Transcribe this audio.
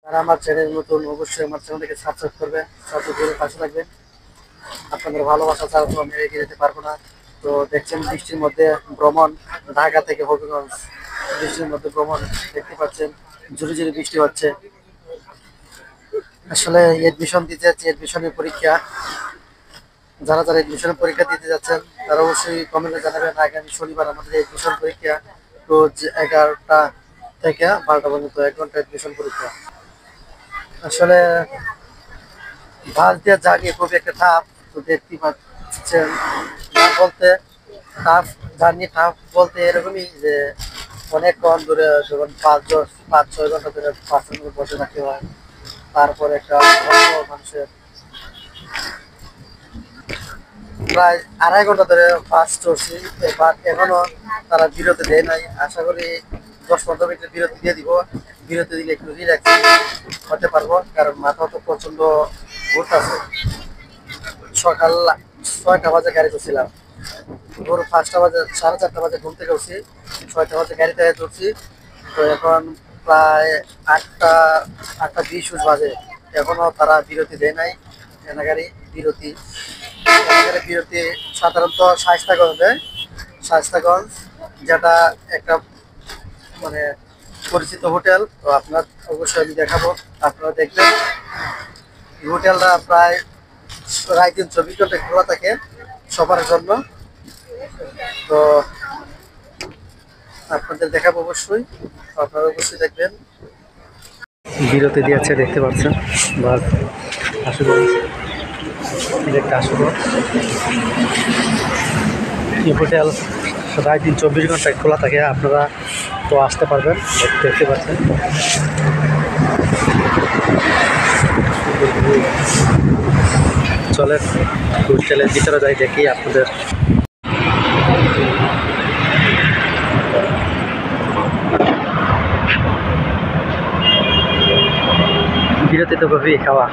আর আমার চ্যানেল নতুন, অবশ্যই আমার চ্যানেলটাকে সাবস্ক্রাইব করবে, সাবস্ক্রাইব করে পাশে থাকবেন। আপনাদের ভালোবাসা ছাড়া তো আমি এগিয়ে যেতে পারবো না। তো দেখছেন বৃষ্টির মধ্যে ভ্রমণ, ঢাকা থেকে হবিগঞ্জ, বৃষ্টির মধ্যে ভ্রমণ দেখতে পাচ্ছেন, ঝুরি ঝুরি বৃষ্টি হচ্ছে। আসলে এডমিশন দিতে যাচ্ছি, এডমিশনের পরীক্ষা। যারা যারা এডমিশনের পরীক্ষা দিতে যাচ্ছেন তারা অবশ্যই কমেন্টে জানাবেন। আগামী শনিবার আমাদের এডমিশন পরীক্ষা, রোজ 11টা থেকে 12টা পর্যন্ত 1 ঘন্টা এডমিশন পরীক্ষা। আসলে বাস দিয়ে জার্নি খুবই একটা টাফ, তো দেখতে পাচ্ছেন। টাফ বলতে টাফ জার্নি, টাফ বলতে এরকমই যে অনেকক্ষণ ধরে, যখন 5-6 ঘন্টা ধরে বাসের মধ্যে বসে থাকতে হয়। তারপর একটা মানুষের প্রায় 2.5 ঘন্টা ধরে বাস চলছি। এবার এখনো তারা বিরতি দেয় নাই। আশা করি 10-15 মিনিটের বিরতি দিয়ে দিব। বিরতি দিলে একটু রিল্যাক্স হতে পারবো, কারণ মাথা তো প্রচন্ড ঘুরতেছে। সকাল 6টা বাজে গাড়িতে ছিলাম, ভোর 5টা বাজে, 4:30 বাজে ঘুম থেকে উঠছি, 6টা বাজে গাড়িতে তুলছি। তো এখন প্রায় 8টা 20 বাজে, এখনো তারা বিরতি দেয় নাই। গাড়ি বিরতি, বিরতি সাধারণত শায়েস্তাগঞ্জ দেয়। শায়েস্তাগঞ্জ যেটা একটা মানে পরিচিত হোটেল, তো আপনার অবশ্যই আমি দেখাবো, আপনারা দেখবেন। এই হোটেলটা প্রায় রাত দিন 24 ঘন্টা খোলা থাকে সবার জন্য। তো আপনাদের দেখাবো অবশ্যই, আপনারা অবশ্যই দেখবেন। বিরতি দিয়েছে দেখতে পাচ্ছেন, বাস আশুগঞ্জ, একটা আশুগঞ্জ। এই হোটেল রাত দিন 24 ঘন্টায় খোলা থাকে, আপনারা তো আসতে পারবেন, দেখতে পাচ্ছেন। চলেন হোটেলের ভিতরে যাই, দেখি আপনাদের। বিরতি তো কফি খাওয়া।